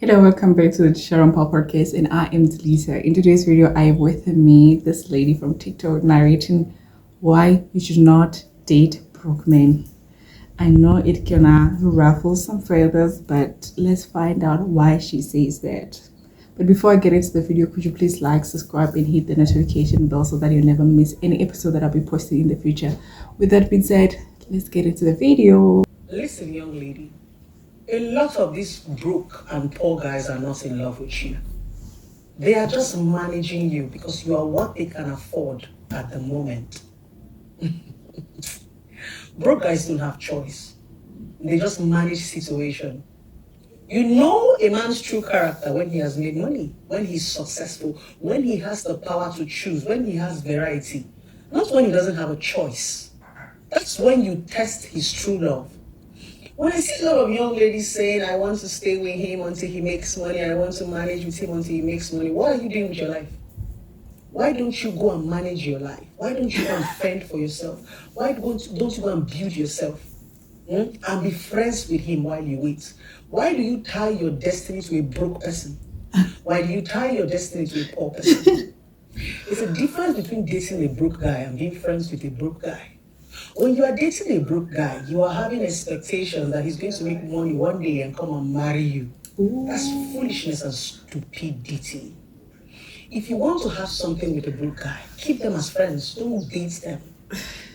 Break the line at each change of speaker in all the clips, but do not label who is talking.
Hello, welcome back to the Delicia.Ramphago podcast, and I am Delicia. In today's video, I have with me this lady from TikTok narrating why you should not date broke men. I know it gonna ruffle some feathers, but let's find out why she says that. But before I get into the video, could you please like, subscribe, and hit the notification bell so that you never miss any episode that I'll be posting in the future. With that being said, let's get into the video.
Listen, young lady, a lot of these broke and poor guys are not in love with you. They are just managing you because you are what they can afford at the moment. Broke guys don't have choice. They just manage situation. You know a man's true character when he has made money, when he's successful, when he has the power to choose, when he has variety, not when he doesn't have a choice. That's when you test his true love. When I see a lot of young ladies saying, I want to stay with him until he makes money, I want to manage with him until he makes money, what are you doing with your life? Why don't you go and manage your life? Why don't you go and fend for yourself? Why don't you go and build yourself? And be friends with him while you wait? Why do you tie your destiny to a broke person? Why do you tie your destiny to a poor person? It's a difference between dating a broke guy and being friends with a broke guy. When you are dating a broke guy, you are having expectations that he's going to make money one day and come and marry you. Ooh. That's foolishness and stupidity. If you want to have something with a broke guy, keep them as friends. Don't date them.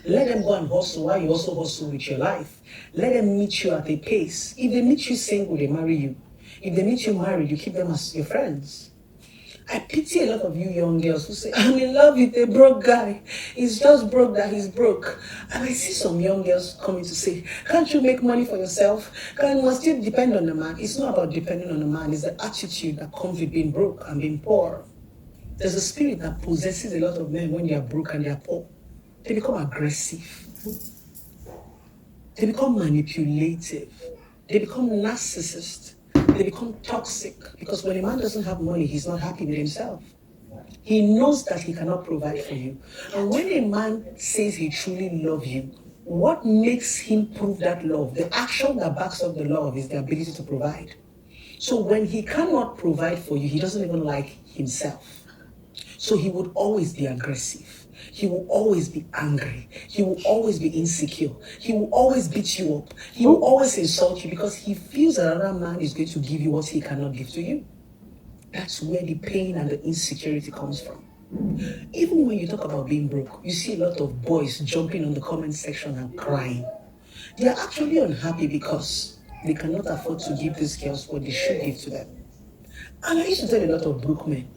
Let them go and hustle while you also hustle with your life. Let them meet you at a pace. If they meet you single, they marry you. If they meet you married, you keep them as your friends. I pity a lot of you young girls who say, I'm in love with a broke guy. He's just broke that he's broke. And I see some young girls coming to say, can't you make money for yourself? Must you depend on the man? It's not about depending on the man. It's the attitude that comes with being broke and being poor. There's a spirit that possesses a lot of men when they are broke and they are poor. They become aggressive. They become manipulative. They become narcissists. They become toxic because when a man doesn't have money, he's not happy with himself. He knows that he cannot provide for you. And when a man says he truly loves you, what makes him prove that love? The action that backs up the love is the ability to provide. So when he cannot provide for you, he doesn't even like himself. So he would always be aggressive. He will always be angry. He will always be insecure. He will always beat you up. He will always insult you because he feels that another man is going to give you what he cannot give to you. That's where the pain and the insecurity comes from. Even when you talk about being broke, you see a lot of boys jumping on the comment section and crying. They are actually unhappy because they cannot afford to give these girls what they should give to them. And I used to tell a lot of broke men,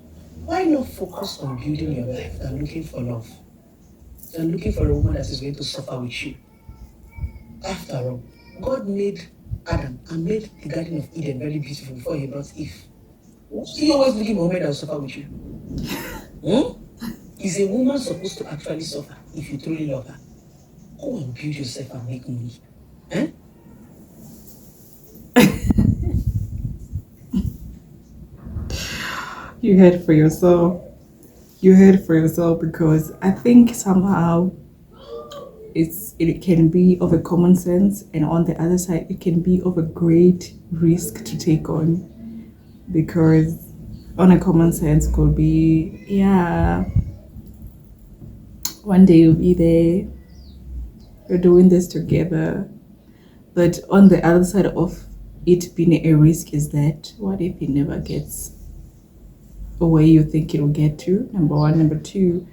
why not focus on building your life than looking for love? Than looking for a woman that is going to suffer with you. After all, God made Adam and made the Garden of Eden very beautiful before he brought Eve. You always looking for a woman that will suffer with you. Is a woman supposed to actually suffer if you truly love her? Go and build yourself and make money.
You heard for yourself. You heard for yourself because I think somehow it can be of a common sense, and on the other side it can be of a great risk to take on, because on a common sense could be, yeah, one day you'll be there, you're doing this together, but on the other side of it being a risk is that what if it never gets where you think it will get to? Number one. Number two,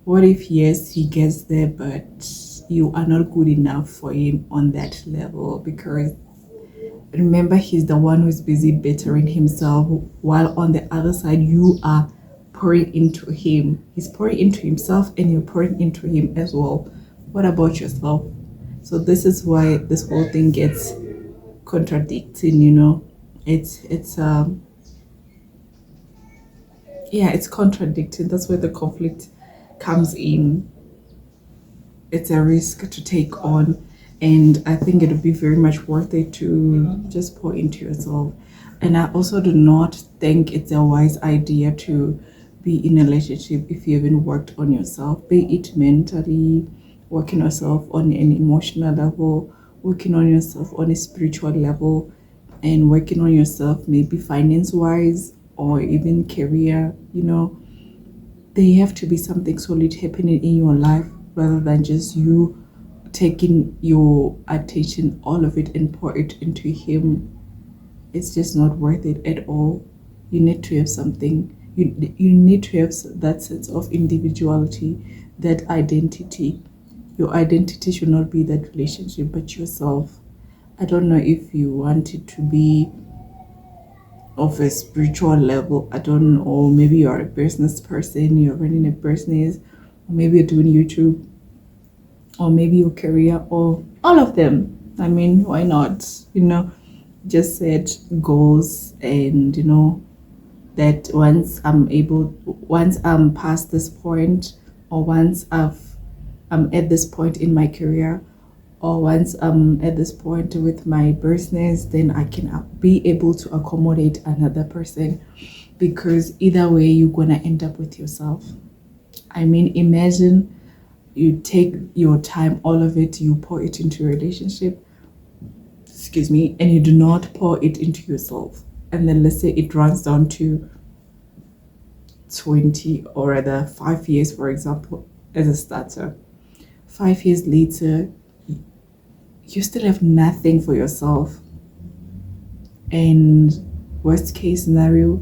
what if yes he gets there but you are not good enough for him on that level? Because remember, he's the one who's busy bettering himself, while on the other side you are pouring into him. He's pouring into himself and you're pouring into him as well. What about yourself? So this is why this whole thing gets contradicting, you know. It's contradicting. That's where the conflict comes in. It's a risk to take on, and I think it would be very much worth it to just pour into yourself. And I also do not think it's a wise idea to be in a relationship if you haven't worked on yourself, be it mentally, working on yourself on an emotional level, working on yourself on a spiritual level, and working on yourself, maybe finance wise or even career, there have to be something solid happening in your life rather than just you taking your attention, all of it, and pour it into him. It's just not worth it at all. You need to have something. You need to have that sense of individuality, that identity. Your identity should not be that relationship, but yourself. I don't know if you want it to be of a spiritual level. I don't know, or maybe you're a business person, you're running a business, or maybe you're doing YouTube, or maybe your career, or all of them. I mean, why not? Just set goals, and that once I'm past this point, or once I'm at this point in my career, or once I'm at this point with my business, then I can be able to accommodate another person, because either way you're gonna end up with yourself. I mean, imagine you take your time, all of it, you pour it into a relationship, excuse me, and you do not pour it into yourself. And then let's say it runs down to 20, or rather 5 years, for example, as a starter. 5 years later, you still have nothing for yourself. And worst case scenario,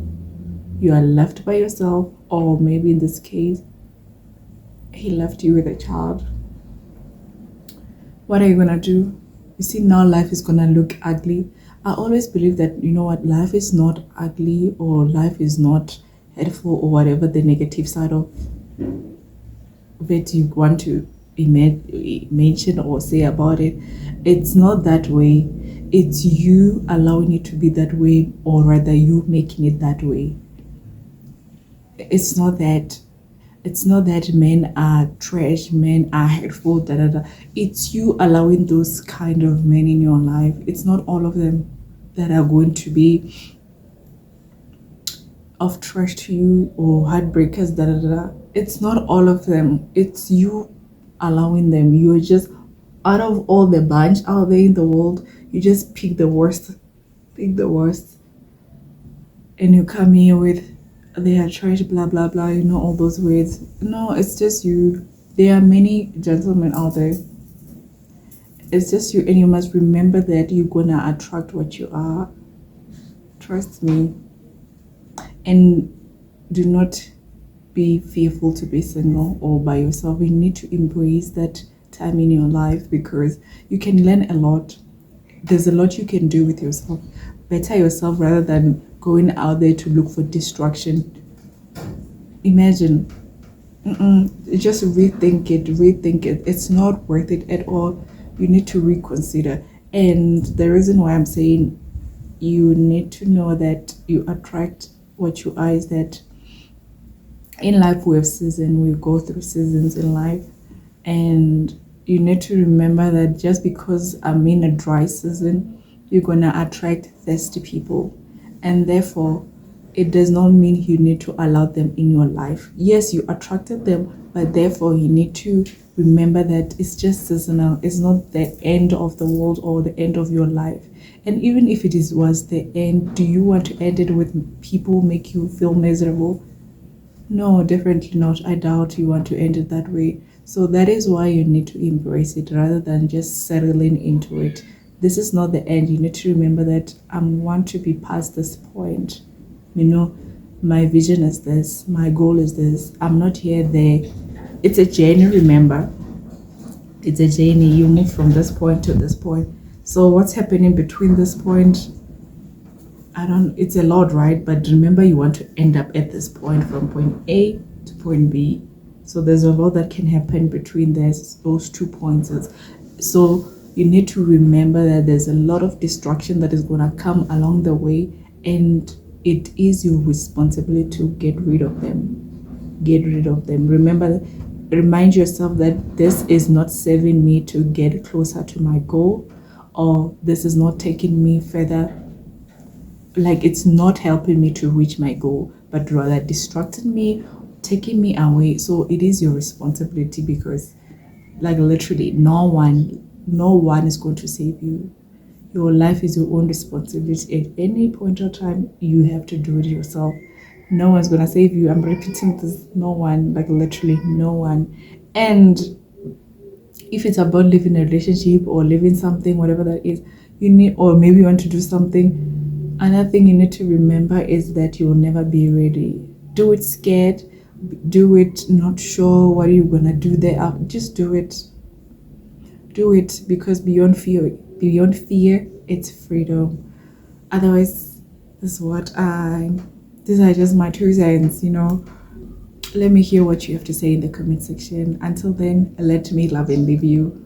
you are left by yourself, or maybe in this case, he left you with a child. What are you gonna do? You see, now life is gonna look ugly. I always believe that, life is not ugly, or life is not hateful, or whatever the negative side of it you want to mention or say about it. It's not that way. It's you allowing it to be that way, or rather you making it that way. It's not that men are trash, men are hateful, da da da. It's you allowing those kind of men in your life. It's not all of them that are going to be of trash to you or heartbreakers, da da da. It's not all of them. It's you allowing them. You're just, out of all the bunch out there in the world, you just pick the worst, and you come here with, they are trash, blah blah blah, all those words. No, it's just you. There are many gentlemen out there. It's just you, and you must remember that you're gonna attract what you are. Trust me. And do not be fearful to be single or by yourself. You need to embrace that time in your life, because you can learn a lot. There's a lot you can do with yourself. Better yourself rather than going out there to look for distraction. Imagine. Just rethink it. It's not worth it at all. You need to reconsider. And the reason why I'm saying you need to know that you attract what you are is that in life we have seasons, we go through seasons in life, and you need to remember that just because I'm in a dry season, you're gonna attract thirsty people, and therefore it does not mean you need to allow them in your life. Yes, you attracted them, but therefore you need to remember that it's just seasonal. It's not the end of the world or the end of your life. And even if it was the end, do you want to end it with people make you feel miserable? No, definitely not. I doubt you want to end it that way. So that is why you need to embrace it rather than just settling into it. This is not the end. You need to remember that I want to be past this point. My vision is this, my goal is this. I'm not here there. It's a journey, remember. It's a journey. You move from this point to this point. So what's happening between this point? It's a lot, right? But remember, you want to end up at this point, from point A to point B. So there's a lot that can happen between those 2 points. So you need to remember that there's a lot of distraction that is going to come along the way, and it is your responsibility to get rid of them. Remember, remind yourself that this is not serving me to get closer to my goal, or this is not taking me further, like it's not helping me to reach my goal, but rather distracting me, taking me away. So it is your responsibility, because like literally no one is going to save you. Your life is your own responsibility. At any point of time, you have to do it yourself. No one's gonna save you. I'm repeating this. No one, like literally no one. And if it's about living a relationship or living something, whatever that is, you need, or maybe you want to do something, another thing you need to remember is that you will never be ready. Do it scared, do it not sure what you're gonna do there. Just do it. Do it, because beyond fear, it's freedom. Otherwise, these are just my 2 cents. Let me hear what you have to say in the comment section. Until then, let me love and leave you.